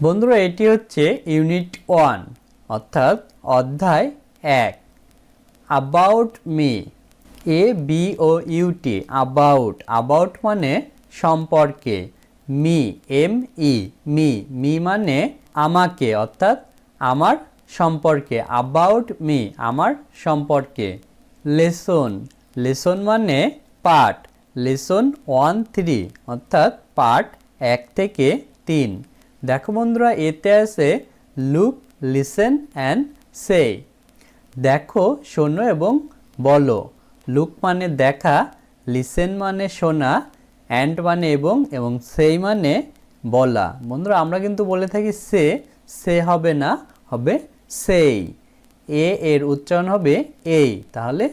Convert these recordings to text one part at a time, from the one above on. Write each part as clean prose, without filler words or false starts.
বন্ধুরা এটি হচ্ছে ইউনিট 1 অর্থাৎ অধ্যায় 1 অ্যাবাউট মি ABOUT অ্যাবাউট মানে সম্পর্কে মি মি মানে আমাকে অর্থাৎ আমার সম্পর্কে অ্যাবাউট মি আমার সম্পর্কে লেসন মানে পাঠ লেসন 1-3 অর্থাৎ পাঠ 1 থেকে 3 দেখো বন্ধুরা এতে আছে লুক লিসেন অ্যান্ড সে দেখো শোনো এবং বলো লুক মানে দেখা লিসেন মানে শোনা অ্যান্ড মানে এবং সেই মানে বলা বন্ধুরা আমরা কিন্তু বলে থাকি সে হবে না হবে সেই এর উচ্চারণ হবে এই তাহলে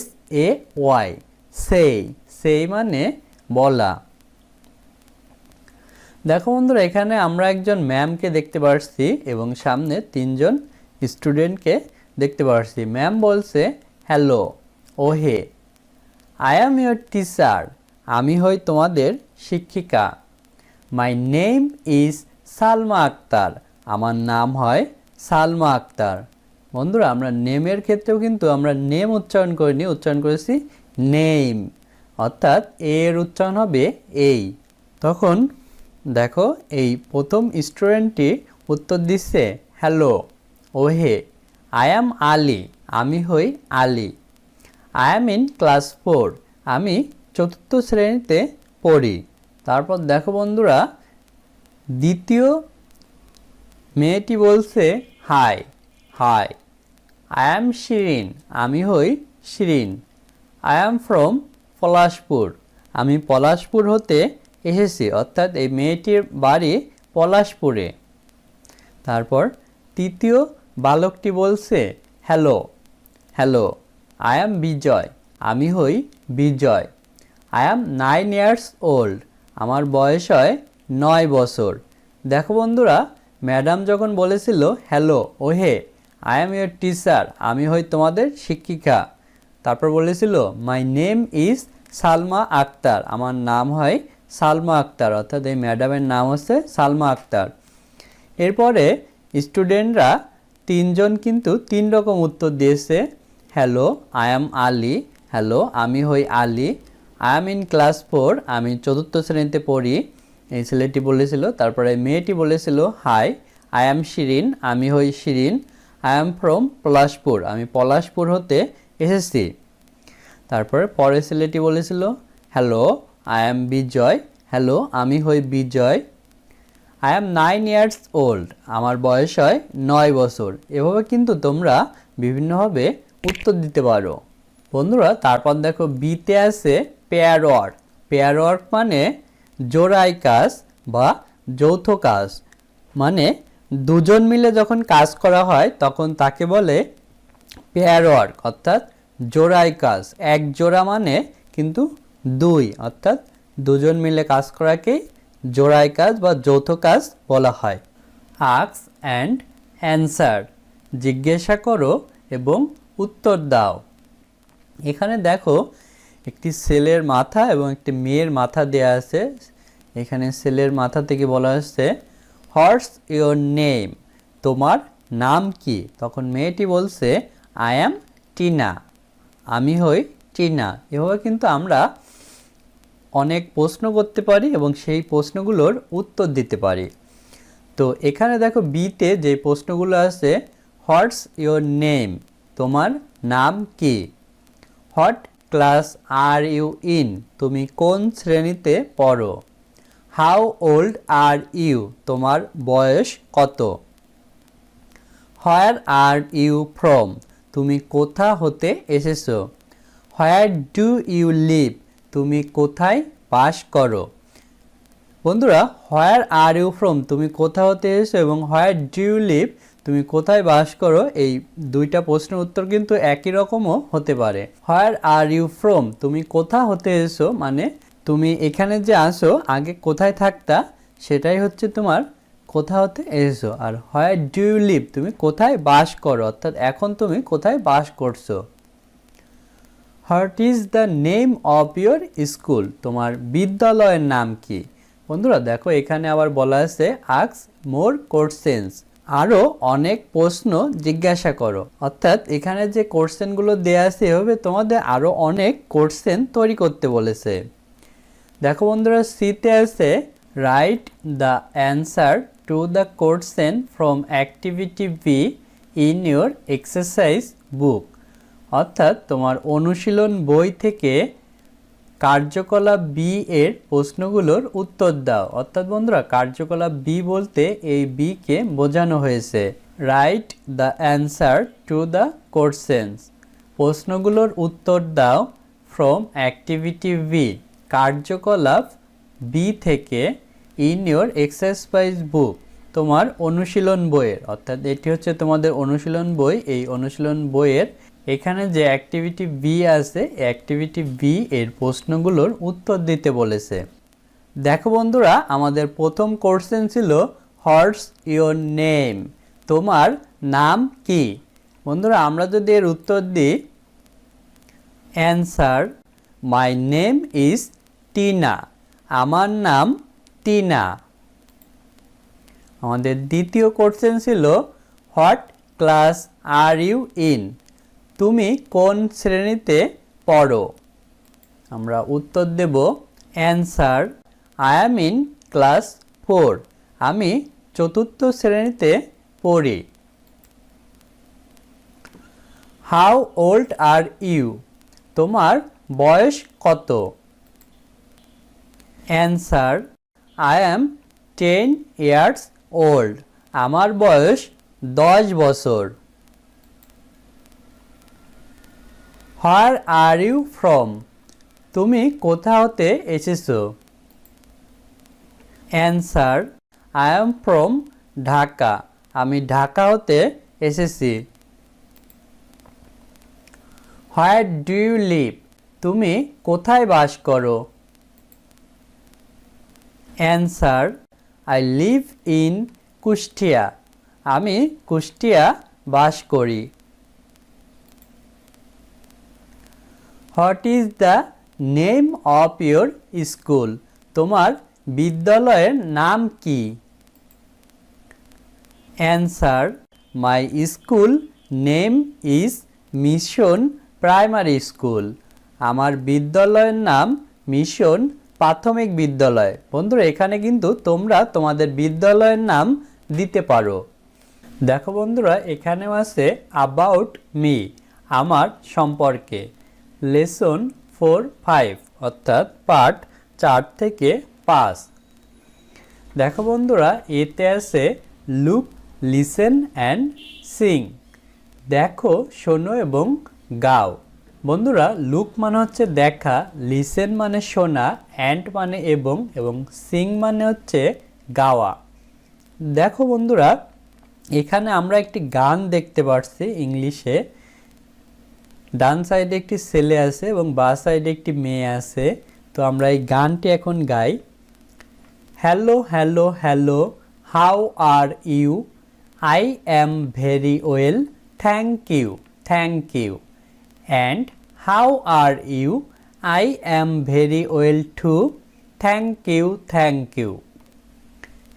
SAY সেই মানে বলা দেখো বন্ধুরা এখানে আমরা একজন ম্যামকে দেখতে পাচ্ছি এবং সামনে 3 জন স্টুডেন্টকে দেখতে পাচ্ছি ম্যাম বলছে হ্যালো ওহে আই অ্যাম ইয়োর টিচার আমি হই তোমাদের শিক্ষিকা my name is Salma Akhtar আমার নাম হয় সালমা আক্তার বন্ধুরা আমরা নেমের ক্ষেত্রেও কিন্তু আমরা নেম উচ্চারণ করিনি উচ্চারণ করেছি নেম অর্থাৎ এর উচ্চারণ হবে এই তখন দেখো এই প্রথম স্টুডেন্টটি উত্তর দিচ্ছে হ্যালো ওহে আই অ্যাম আলী আমি হই Ali I am in class 4 আমি 4র্থ শ্রেণীতে পড়ি তারপর দেখো বন্ধুরা দ্বিতীয় মেয়েটি বলছে হাই আই অ্যাম শিরিন আমি হই Shirin I am from Palashpur আমি পলাশপুর হতে এসেছি অর্থাৎ এই মেয়েটির বাড়ি পলাশপুরে তারপর তৃতীয় বালকটি বলছে হ্যালো আই অ্যাম বিজয় আমি হই Bijoy I am 9 years old আমার বয়স হয় 9 বছর দেখো বন্ধুরা ম্যাডাম যখন বলেছিল হ্যালো ওহে আই অ্যাম ইয়োর টিচার আমি হই তোমাদের শিক্ষিকা তারপর বলেছিল my name is Salma Akhtar আমার নাম হয় সালমা আক্তার অর্থাৎ এই ম্যাডামের নাম হচ্ছে সালমা আক্তার এরপরে স্টুডেন্টরা 3 জন কিন্তু 3 রকম উত্তর দিয়েছে hello I am Ali hello আমি হই Ali I am in class 4 আমি 4র্থ শ্রেণীতে পড়ি এই ছেলেটি বলেছিল তারপরে মেয়েটি বলেছিল হাই আই অ্যাম শিরিন আমি হই Shirin I am from Palashpur আমি পলাশপুর হতে এসেছি তারপরে পরের ছেলেটি বলেছিল hello I am Bijoy hello আমি হই Bijoy I am 9 years old আমার বয়স হয় 9 বছর এভাবে কিন্তু তোমরা বিভিন্নভাবে উত্তর দিতে পারো বন্ধুরা তারপর দেখো বিতে আছে পেয়ার ওয়ার্ক মানে জোড়াই কাজ বা যৌথ কাজ মানে দুজন মিলে যখন কাজ করা হয় তখন তাকে বলে পেয়ার ওয়ার্ক অর্থাৎ জোড়াই কাজ এক জোড়া মানে কিন্তু 2 অর্থাৎ দুজন মিলে কাজ করাকেই জোড়াই কাজ বা যৌথ কাজ বলা হয় আস্ক অ্যান্ড অ্যানসার জিজ্ঞাসা করো এবং উত্তর দাও এখানে দেখো একটি ছেলের মাথা এবং একটি মেয়ের মাথা দেয়া আছে এখানে ছেলের মাথা থেকে বলা হচ্ছে হোয়াটস ইয়োর নেম তোমার নাম কি তখন মেয়েটি বলছে আই অ্যাম টিনা আমি হই টিনা এভাবে কিন্তু আমরা অনেক প্রশ্ন করতে পারি এবং সেই প্রশ্নগুলোর উত্তর দিতে পারি তো এখানে দেখো বিতে যে প্রশ্নগুলো আছে হোয়াটস ইয়োর নেম তোমার নাম কি what class are you in তুমি কোন শ্রেণীতে পড়ো হাউ ওল্ড আর ইউ তোমার বয়স কত হোয়ার আর ইউ ফ্রম তুমি কোথা হতে এসেছো হোয়ার ডু ইউ লিভ তুমি কোথায় বাস করো বন্ধুরা হোয়ার আর ইউ ফ্রম তুমি কোথা হতে এসেছো এবং হোয়ার ডু ইউ লিভ তুমি কোথায় বাস করো এই দুইটা প্রশ্নের উত্তর কিন্তু একই রকমও হতে পারে হোয়ার আর ইউ ফ্রম তুমি কোথা হতে এসেছো মানে তুমি এখানে যে আসো আগে কোথায় থাকতা সেটাই হচ্ছে তোমার কোথা হতে এসেছো আর হোয়ার ডু ইউ লিভ তুমি কোথায় বাস করো অর্থাৎ এখন তুমি কোথায় বাস করছো what is the name of your school তোমার বিদ্যালয়ের নাম কি বন্ধুরা দেখো এখানে আবার বলা আছে আস্ক মোর কোশ্চেন্স, আরও অনেক প্রশ্ন জিজ্ঞাসা করো। অর্থাৎ এখানে যে কোশ্চেনগুলো দেওয়া আছে এভাবে তোমাদের আরও অনেক কোশ্চেন তৈরি করতে বলেছে। দেখো বন্ধুরা সিতে আছে write the answer to the question from activity be in your exercise বুক। অর্থাৎ তোমার অনুশীলন বই থেকে কার্যকলাপ বি এর প্রশ্নগুলোর উত্তর দাও। অর্থাৎ বন্ধুরা কার্যকলাপ বি বলতে এই বি কে বোঝানো হয়েছে। Write the answer to the questions, প্রশ্নগুলোর উত্তর দাও ফ্রম অ্যাক্টিভিটি বি, কার্যকলাপ বি থেকে ইন ইউর এক্সারসাইজ বুক, তোমার অনুশীলন বইয়ের। অর্থাৎ এটি হচ্ছে তোমাদের অনুশীলন বই। এই অনুশীলন বইয়ের এখানে যে অ্যাক্টিভিটি বি আছে অ্যাক্টিভিটি বি এর প্রশ্নগুলোর উত্তর দিতে বলেছে। দেখো বন্ধুরা আমাদের প্রথম কোশ্চেন ছিল হোয়াটস ইয়োর নেম, তোমার নাম কি। বন্ধুরা আমরা যদি এর উত্তর দিই answer my name is Tina, আমার নাম টিনা। আমাদের দ্বিতীয় কোশ্চেন ছিল what class are you in, তুমি কোন শ্রেণীতে পড়ো। আমরা উত্তর দেব answer I am in class 4, আমি চতুর্থ শ্রেণীতে পড়ি। হাউ ওল্ড আর ইউ, তোমার বয়স কত। Answer I am 10 years old, আমার বয়স 10 বছর। হোয়ার আর ইউ ফ্রম, তুমি কোথা হতে এসেছো। Answer I am from Dhaka, আমি ঢাকা হতে এসেছি। হোয়ার ডু ইউ লিভ, তুমি কোথায় বাস করো। Answer I live in Kushtia, আমি কুষ্টিয়া বাস করি। What is the name of your school, তোমার বিদ্যালয়ের নাম কি। Answer my school name is mission primary school, আমার বিদ্যালয়ের নাম মিশন প্রাথমিক বিদ্যালয়। বন্ধুরা এখানে কিন্তু তোমরা তোমাদের বিদ্যালয়ের নাম দিতে পারো। দেখো বন্ধুরা এখানেও আছে অ্যাবাউট মি, আমার সম্পর্কে। লেসন 4-5 অর্থাৎ পার্ট 4 থেকে 5। দেখো বন্ধুরা এতে আছে লুক লিসেন অ্যান্ড সিং, দেখো শোনো এবং গাও। বন্ধুরা লুক মানে হচ্ছে দেখা, লিসেন মানে শোনা, অ্যান্ড মানে এবং, এবং সিং মানে হচ্ছে গাওয়া। দেখো বন্ধুরা এখানে আমরা একটি গান দেখতে পাচ্ছি ইংলিশে। ডান সাইডে একটি ছেলে আছে এবং বাঁ সাইডে একটি মেয়ে আছে। তো আমরা এই গানটি এখন গাই। Hello hello hello, how are you, I am very well, thank you thank you. And how are you, I am very well too, thank you thank you.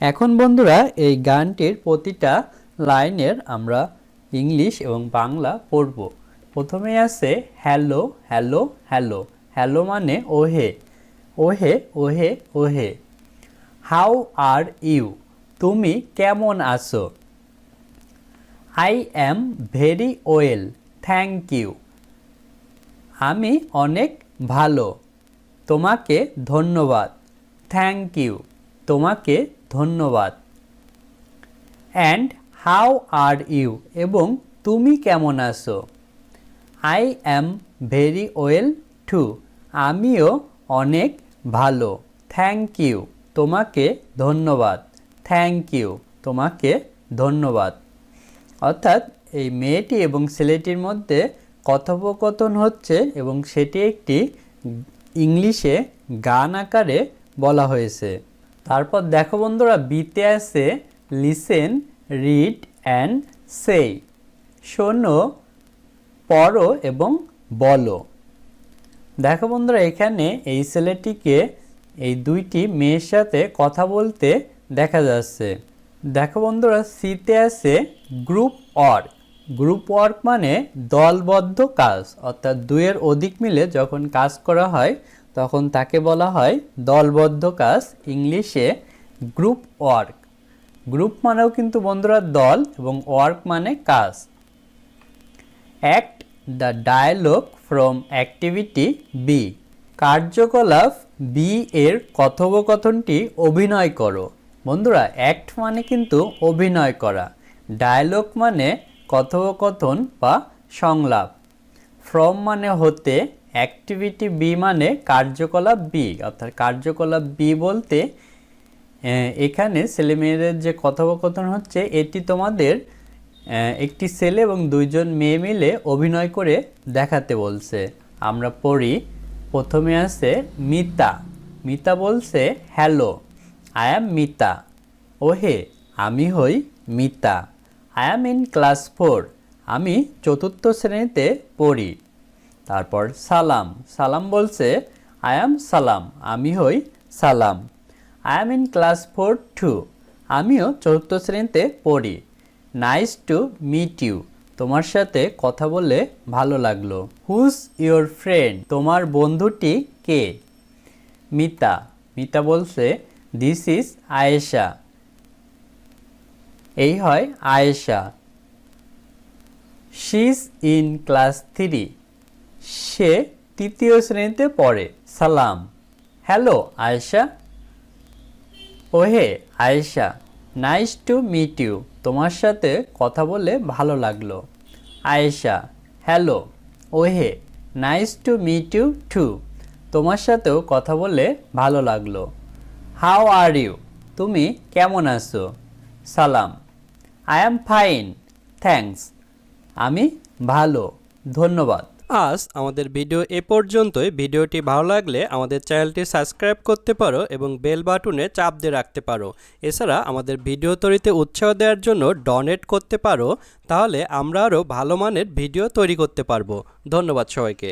এখন বন্ধুরা এই গানটির প্রতিটা লাইনের আমরা ইংলিশ এবং বাংলা পড়ব। প্রথমে আছে হ্যালো হ্যালো হ্যালো, হ্যালো মানে ওহে, ওহে ওহে ওহে। হাউ আর ইউ, তুমি কেমন আছো। I am very well, thank you, আমি অনেক ভালো, তোমাকে ধন্যবাদ। থ্যাংক ইউ, তোমাকে ধন্যবাদ। অ্যান্ড হাউ আর ইউ, এবং তুমি কেমন আছো। I am very well too, আমিও অনেক ভালো। থ্যাংক ইউ, তোমাকে ধন্যবাদ। থ্যাংক ইউ, তোমাকে ধন্যবাদ। অর্থাৎ এই মেয়েটি এবং ছেলেটির মধ্যে কথোপকথন হচ্ছে এবং সেটি একটি ইংলিশে গান আকারে বলা হয়েছে। তারপর দেখো বন্ধুরা বিতে আছে লিসেন রিড অ্যান্ড সে, শোনো পড়ো এবং বলো। দেখো বন্ধুরা এখানে এই ছেলেটিকে এই দুইটি মেয়ের সাথে কথা বলতে দেখা যাচ্ছে। দেখো বন্ধুরা, সিতে আছে গ্রুপ ওয়ার্ক। গ্রুপ ওয়ার্ক মানে দলবদ্ধ কাজ, অর্থাৎ দুইয়ের অধিক মিলে যখন কাজ করা হয় তখন তাকে বলা হয় দলবদ্ধ কাজ, ইংলিশে গ্রুপ ওয়ার্ক। গ্রুপ মানেও কিন্তু বন্ধুরা দল এবং ওয়ার্ক মানে কাজ। Act the dialogue from activity B. কার্যকলাপ বি এর কথোপকথনটি অভিনয় করো। বন্ধুরা, অ্যাক্ট মানে কিন্তু অভিনয় করা, ডায়ালগ মানে কথোপকথন বা সংলাপ, ফ্রম মানে হতে, অ্যাক্টিভিটি বি মানে কার্যকলাপ বি। অর্থাৎ কার্যকলাপ বি বলতে এখানে ছেলেমেয়েদের যে কথোপকথন হচ্ছে এটি তোমাদের একটি ছেলে এবং দুইজন মেয়ে মিলে অভিনয় করে দেখাতে বলছে। আমরা পড়ি, প্রথমে আছে মিতা। মিতা বলছে হ্যালো, আই অ্যাম মিতা। ওহে, আমি হই Mita. I am in class 4, আমি 4র্থ শ্রেণীতে পড়ি। তারপর সালাম। সালাম বলছে আই অ্যাম সালাম, আমি হই Salam. I am in class 4 too, আমিও 4র্থ শ্রেণীতে পড়ি। নাইস টু মিট ইউ, তোমার সাথে কথা বলে ভালো লাগলো। হুজ ইয়োর ফ্রেন্ড, তোমার বন্ধুটি কে? মিতা। মিতা বলছে দিস ইজ আয়েশা, এই হয় Ayesha. She is in class 3, সে 3য় শ্রেণীতে পড়ে। সালাম, হ্যালো আয়েশা। ওহে Ayesha, nice to meet you, তোমার সাথে কথা বলে ভালো লাগলো। আয়েশা, হ্যালো। ওহে, nice to meet you too, তোমার সাথেও কথা বলে ভালো লাগলো। হাউ আর ইউ, তুমি কেমন আছো? সালাম, আই অ্যাম ফাইন, থ্যাঙ্কস, আমি ভালো, ধন্যবাদ। আজ আমাদের ভিডিও এ পর্যন্তই। ভিডিওটি ভালো লাগলে আমাদের চ্যানেলটি সাবস্ক্রাইব করতে পারো এবং বেল বাটনে চাপ দিয়ে রাখতে পারো। এছাড়া আমাদের ভিডিও তৈরিতে উৎসাহ দেওয়ার জন্য ডোনেট করতে পারো, তাহলে আমরা আরও ভালো মানের ভিডিও তৈরি করতে পারবো। ধন্যবাদ সবাইকে।